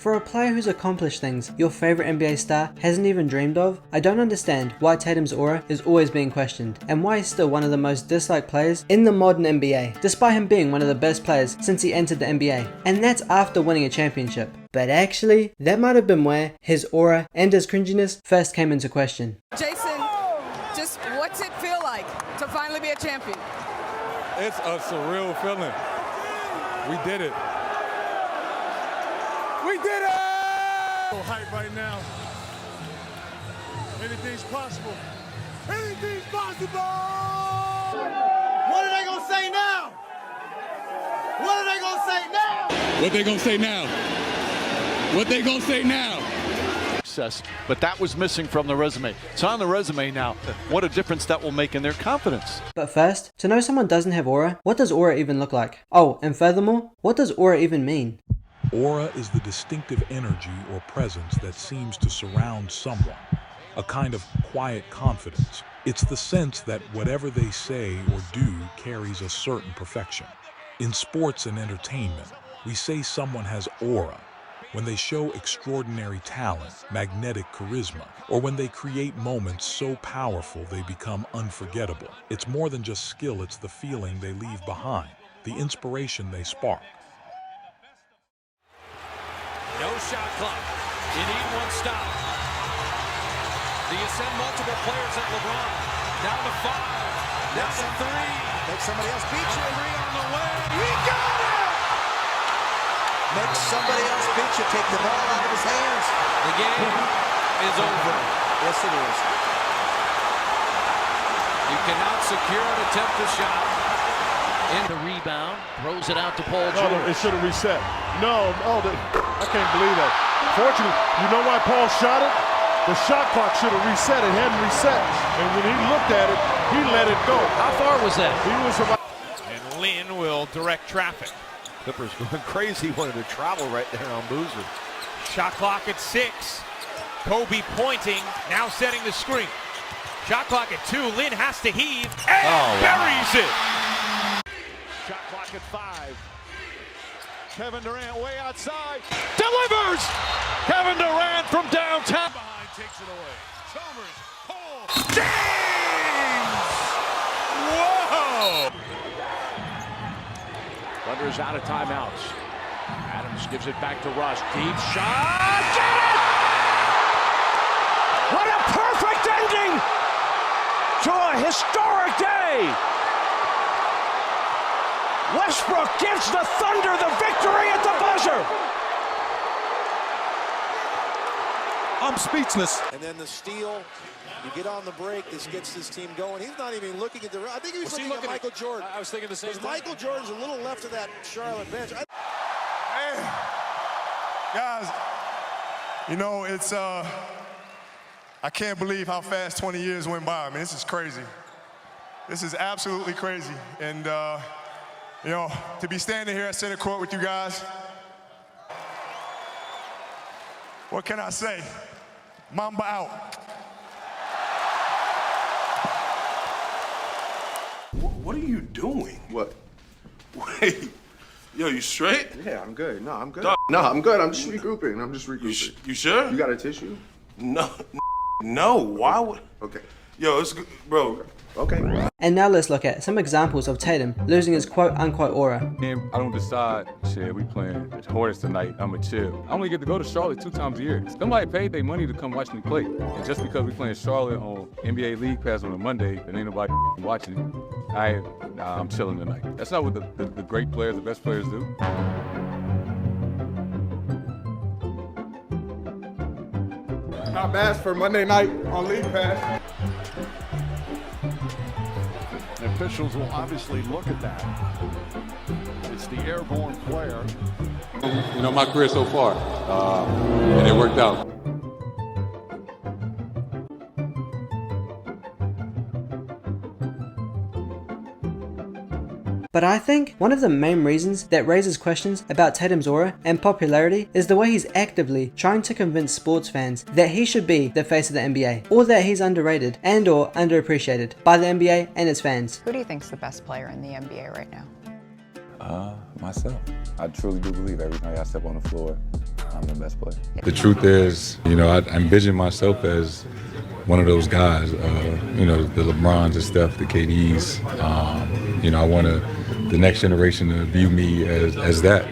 For a player who's accomplished things your favorite NBA star hasn't even dreamed of, I don't understand why Tatum's aura is always being questioned, and why he's still one of the most disliked players in the modern NBA, despite him being one of the best players since he entered the NBA, and that's after winning a championship. But actually, that might have been where his aura and his cringiness first came into question. Jayson, just what's it feel like to finally be a champion? It's a surreal feeling. We did it. We did it! So hype right now. Anything's possible. Anything's possible! What are they gonna say now? What are they gonna say now? What they gonna say now? What they gonna say now? But that was missing from the resume. It's on the resume now. What a difference that will make in their confidence. But first, to know someone doesn't have aura, what does aura even look like? Oh, and furthermore, what does aura even mean? Aura is the distinctive energy or presence that seems to surround someone, a kind of quiet confidence. It's the sense that whatever they say or do carries a certain perfection. In sports and entertainment, we say someone has aura when they show extraordinary talent, magnetic charisma, or when they create moments so powerful they become unforgettable. It's more than just skill, it's the feeling they leave behind, the inspiration they spark. No shot clock. You need one stop. Do you send multiple players at LeBron? Down to 5. Down to 3. Make somebody else beat you. 3 on the way. He got it! Make somebody else beat you. Take the ball out of his hands. The game is over. Yes, it is. You cannot secure an attempt to shot. In the rebound, throws it out to Paul No, George. it should have reset. No, I can't believe that. Fortunately, you know why Paul shot it? The shot clock should have reset. It hadn't reset. And when he looked at it, he let it go. How far was that? He was about... And Lynn will direct traffic. Clippers going crazy, wanted to travel right there on Boozer. Shot clock at 6. Kobe pointing, now setting the screen. Shot clock at 2. Lynn has to heave and buries it. Shot clock at 5. Kevin Durant way outside. Delivers! Kevin Durant from downtown. Behind takes it away. Chalmers. Paul. James! Whoa! Thunder's out of timeouts. Adams gives it back to Russ. Deep shot. Get it! What a perfect ending to a historic day! Westbrook gives the Thunder the victory at the buzzer! I'm speechless. And then the steal. You get on the break. This gets this team going. He's not even looking at the... I think he was looking at Michael Jordan. I was thinking the same thing. Michael Jordan's a little left of that Charlotte bench. Hey, guys, you know, it's... I can't believe how fast 20 years went by. I mean, this is crazy. This is absolutely crazy. And, you know, to be standing here at center court with you guys, what can I say? Mamba out. What are you doing? What? Wait. Yo, you straight? Yeah, I'm good. No, I'm good. Dog. No, I'm good. I'm just regrouping. You sure? You got a tissue? No. No. Why would? Okay. Yo, it's good, bro. Okay. And now let's look at some examples of Tatum losing his quote-unquote aura. I don't decide, shit, we playing the Hornets tonight, I'ma chill. I only get to go to Charlotte 2 times a year. Somebody paid their money to come watch me play. And just because we playing Charlotte on NBA League Pass on a Monday, and ain't nobody watching it, I'm chilling tonight. That's not what the great players, the best players do. Not bad for Monday night on League Pass. The officials will obviously look at that. It's the airborne player. You know, my career so far, and it worked out. But I think one of the main reasons that raises questions about Tatum's aura and popularity is the way he's actively trying to convince sports fans that he should be the face of the NBA, or that he's underrated and or underappreciated by the NBA and its fans. Who do you think's the best player in the NBA right now? Myself. I truly do believe every night I step on the floor, I'm the best player. The truth is, you know, I envision myself as one of those guys, you know, the LeBrons and Steph, the KDs. You know, I want the next generation to view me as that.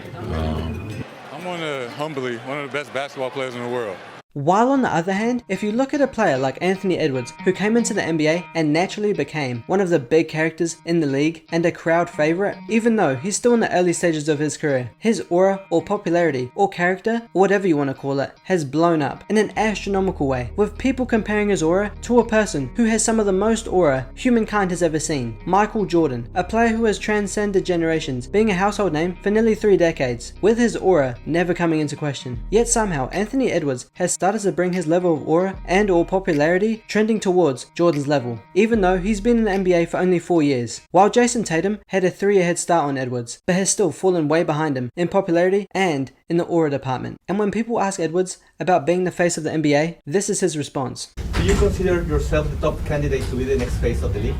I'm humbly one of the best basketball players in the world. While on the other hand, if you look at a player like Anthony Edwards, who came into the NBA and naturally became one of the big characters in the league and a crowd favorite, even though he's still in the early stages of his career, his aura or popularity or character, or whatever you want to call it, has blown up in an astronomical way, with people comparing his aura to a person who has some of the most aura humankind has ever seen, Michael Jordan, a player who has transcended generations, being a household name for nearly 3 decades, with his aura never coming into question. Yet somehow Anthony Edwards has started to bring his level of aura and or popularity trending towards Jordan's level, even though he's been in the NBA for only 4 years, while Jayson Tatum had a 3-year head start on Edwards, but has still fallen way behind him in popularity and in the aura department. And when people ask Edwards about being the face of the NBA, this is his response. Do you consider yourself the top candidate to be the next face of the league?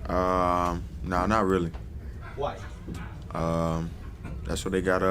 No, not really. Why? That's what they got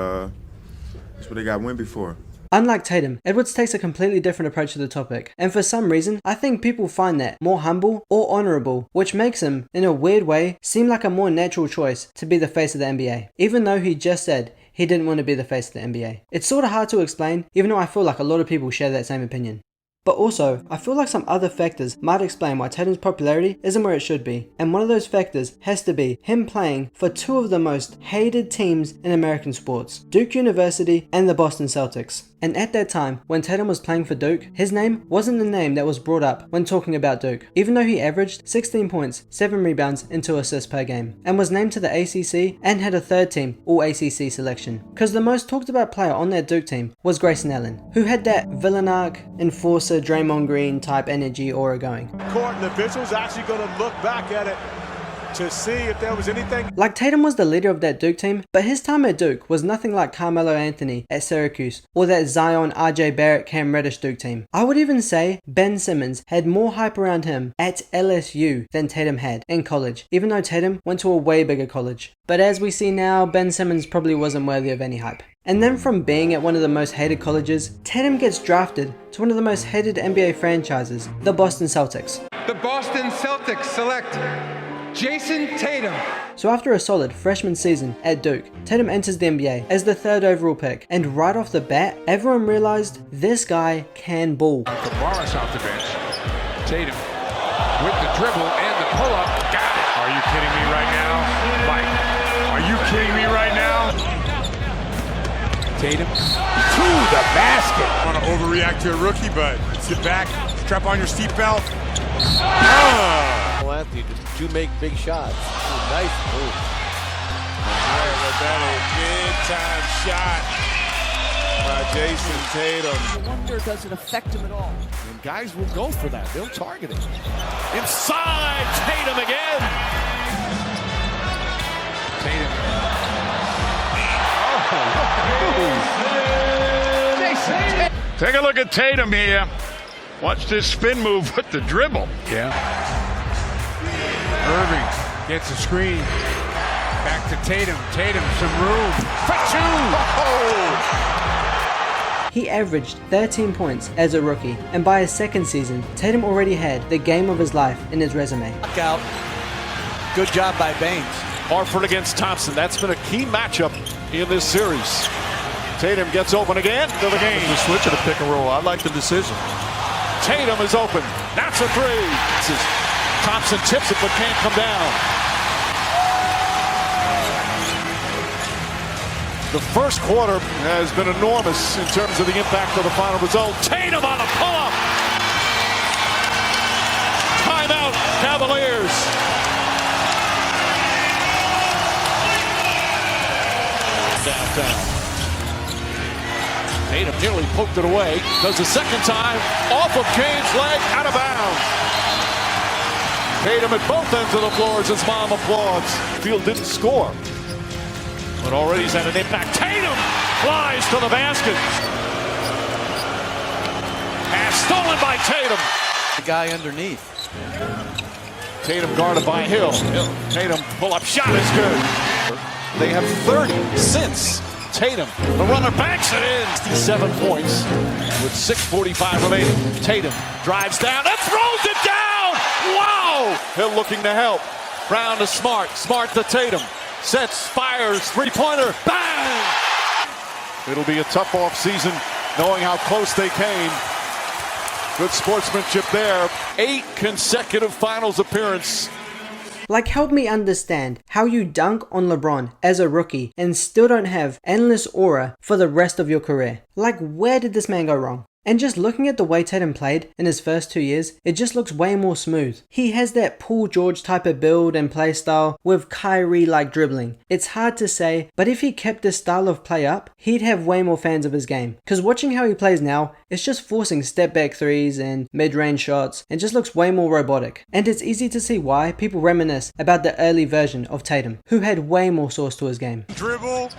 Wemby for. Unlike Tatum, Edwards takes a completely different approach to the topic, and for some reason, I think people find that more humble or honorable, which makes him, in a weird way, seem like a more natural choice to be the face of the NBA, even though he just said he didn't want to be the face of the NBA. It's sort of hard to explain, even though I feel like a lot of people share that same opinion. But also, I feel like some other factors might explain why Tatum's popularity isn't where it should be, and one of those factors has to be him playing for 2 of the most hated teams in American sports, Duke University and the Boston Celtics. And at that time, when Tatum was playing for Duke, his name wasn't the name that was brought up when talking about Duke, even though he averaged 16 points, 7 rebounds and 2 assists per game, and was named to the ACC and had a 3rd team All-ACC selection. Because the most talked about player on that Duke team was Grayson Allen, who had that villain arc, enforcer, Draymond Green type energy aura going. Court, and the official's actually going to look back at it to see if there was anything. Like Tatum was the leader of that Duke team, but his time at Duke was nothing like Carmelo Anthony at Syracuse or that Zion, RJ Barrett, Cam Reddish Duke team. I would even say Ben Simmons had more hype around him at LSU than Tatum had in college, even though Tatum went to a way bigger college. But as we see now, Ben Simmons probably wasn't worthy of any hype. And then from being at one of the most hated colleges, Tatum gets drafted to one of the most hated NBA franchises, the Boston Celtics. The Boston Celtics select Jayson Tatum. So after a solid freshman season at Duke, Tatum enters the NBA as the 3rd overall pick, and right off the bat, everyone realized this guy can ball. Morris off the bench. Tatum with the dribble and the pull-up. Got it. Are you kidding me right now? Mike, are you kidding me right now? Tatum to the basket. I want to overreact to a rookie, but sit back, strap on your seatbelt. Anthony, just 2 make big shots. Nice move. Big time shot by Jayson Tatum. I wonder, does it affect him at all? And guys will go for that. They'll target it. Inside, Tatum again. Tatum. Take a look at Tatum here. Watch this spin move with the dribble. Yeah. Irving gets a screen. Back to Tatum. Tatum, some room for 2. He averaged 13 points as a rookie, and by his 2nd season, Tatum already had the game of his life in his resume. Out. Good job by Baines. Horford against Thompson. That's been a key matchup in this series. Tatum gets open again to the game. The switch of the pick and roll. I like the decision. Tatum is open. That's a 3. Thompson tips it but can't come down. The first quarter has been enormous in terms of the impact of the final result. Tatum on a pull-up. Timeout, Cavaliers. Downtown. Tatum nearly poked it away. Does the second time. Off of Kane's leg, out of bounds. Tatum at both ends of the floor as his mom applauds. Field didn't score, but already he's had an impact. Tatum flies to the basket. Pass stolen by Tatum. The guy underneath. Tatum guarded by Hill. Tatum pull-up shot is good. They have 30 since Tatum. The runner banks it in. 7 points with 6:45 remaining. Tatum drives down and throws it down. Wow! Hill looking to help. Brown to Smart. Smart to Tatum. Sets, fires, three-pointer. Bang! It'll be a tough off-season knowing how close they came. Good sportsmanship there. 8 consecutive finals appearance. Like, help me understand how you dunk on LeBron as a rookie and still don't have endless aura for the rest of your career. Like, where did this man go wrong? And just looking at the way Tatum played in his first 2 years, it just looks way more smooth. He has that Paul George type of build and play style with Kyrie-like dribbling. It's hard to say, but if he kept this style of play up, he'd have way more fans of his game. Cause watching how he plays now, it's just forcing step back threes and mid-range shots and just looks way more robotic. And it's easy to see why people reminisce about the early version of Tatum, who had way more source to his game. Dribble.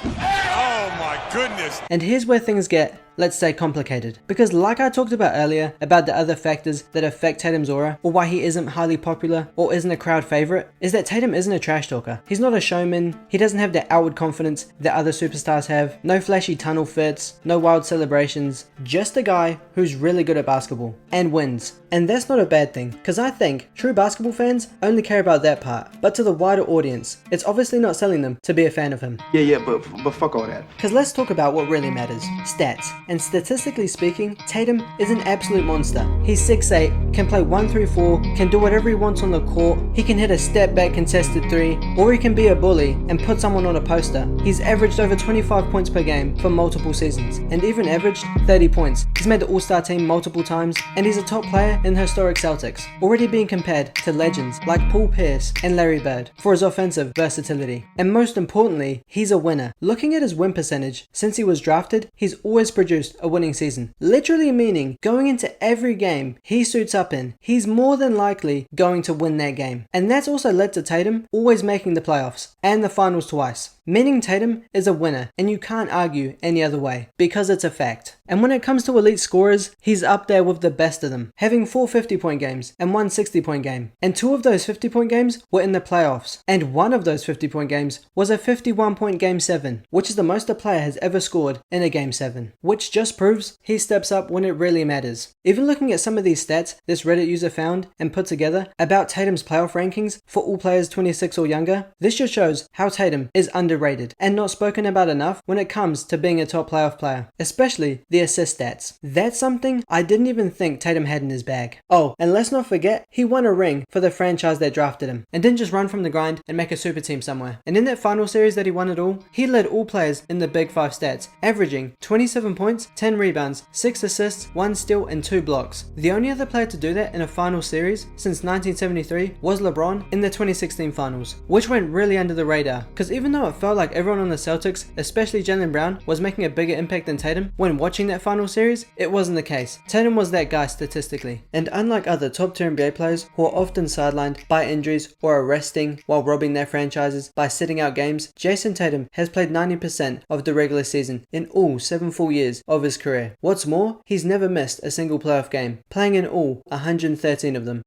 Oh my goodness. And here's where things get, let's say, complicated. Because like I talked about earlier about the other factors that affect Tatum's aura, or why he isn't highly popular or isn't a crowd favorite, is that Tatum isn't a trash talker. He's not a showman. He doesn't have the outward confidence that other superstars have. No flashy tunnel fits, no wild celebrations. Just a guy who's really good at basketball and wins. And that's not a bad thing, because I think true basketball fans only care about that part. But to the wider audience, it's obviously not selling them to be a fan of him. Yeah, but fuck all that. Because let's talk about what really matters, stats. And statistically speaking, Tatum is an absolute monster. He's 6'8", can play 1 through 4, can do whatever he wants on the court, he can hit a step back contested 3, or he can be a bully and put someone on a poster. He's averaged over 25 points per game for multiple seasons, and even averaged 30 points. He's made the All-Star team multiple times, and he's a top player in the historic Celtics, already being compared to legends like Paul Pierce and Larry Bird for his offensive versatility. And most importantly, he's a winner. Looking at his win percentage, since he was drafted, he's always produced a winning season. Literally meaning, going into every game he suits up in, he's more than likely going to win that game. And that's also led to Tatum always making the playoffs and the finals twice. Meaning Tatum is a winner, and you can't argue any other way, because it's a fact. And when it comes to elite scorers, he's up there with the best of them, having 4 50-point games and 1 60-point game. And 2 of those 50-point games were in the playoffs, and 1 of those 50-point games was a 51-point Game 7, which is the most a player has ever scored in a Game 7, which just proves he steps up when it really matters. Even looking at some of these stats this Reddit user found and put together about Tatum's playoff rankings for all players 26 or younger, this just shows how Tatum is underrated and not spoken about enough when it comes to being a top playoff player, especially the assist stats. That's something I didn't even think Tatum had in his bag. Oh, and let's not forget, he won a ring for the franchise that drafted him, and didn't just run from the grind and make a super team somewhere. And in that final series that he won it all, he led all players in the Big 5 stats, averaging 27 points, 10 rebounds, 6 assists, 1 steal, and 2 blocks. The only other player to do that in a final series since 1973 was LeBron in the 2016 finals, which went really under the radar, because even though it felt like everyone on the Celtics, especially Jaylen Brown, was making a bigger impact than Tatum when watching that final series, it wasn't the case. Tatum was that guy statistically. And unlike other top tier NBA players who are often sidelined by injuries or are resting while robbing their franchises by sitting out games, Jayson Tatum has played 90% of the regular season in all 7 full years of his career. What's more, he's never missed a single playoff game, playing in all 113 of them.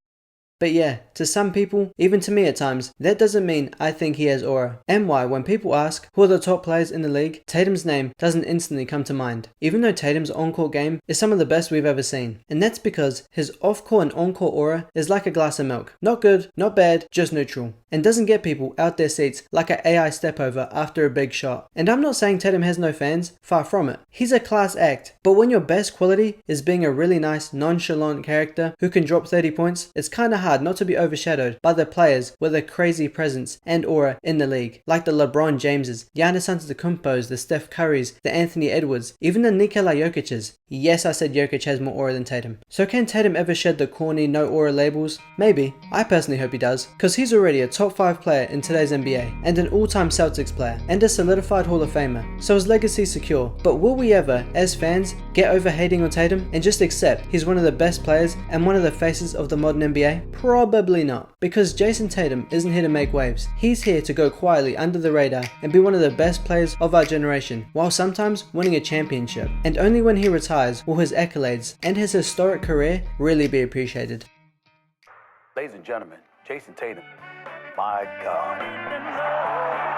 But yeah, to some people, even to me at times, that doesn't mean I think he has aura. And why, when people ask who are the top players in the league, Tatum's name doesn't instantly come to mind, even though Tatum's on-court game is some of the best we've ever seen. And that's because his off-court and on-court aura is like a glass of milk. Not good, not bad, just neutral. And doesn't get people out their seats like an AI step over after a big shot. And I'm not saying Tatum has no fans, far from it. He's a class act. But when your best quality is being a really nice, nonchalant character who can drop 30 points, it's kinda hard not to be overshadowed by the players with a crazy presence and aura in the league, like the LeBron Jameses, Giannis Antetokounmpos, the Steph Currys, the Anthony Edwards, even the Nikola Jokic's. Yes, I said Jokic has more aura than Tatum. So can Tatum ever shed the corny no aura labels? Maybe. I personally hope he does, because he's already a top 5 player in today's NBA, and an all-time Celtics player, and a solidified Hall of Famer, so his legacy's secure. But will we ever, as fans, get over hating on Tatum and just accept he's one of the best players and one of the faces of the modern NBA? Probably not, because Jayson Tatum isn't here to make waves. He's here to go quietly under the radar and be one of the best players of our generation, while sometimes winning a championship. And only when he retires will his accolades and his historic career really be appreciated. Ladies and gentlemen, Jayson Tatum, my God.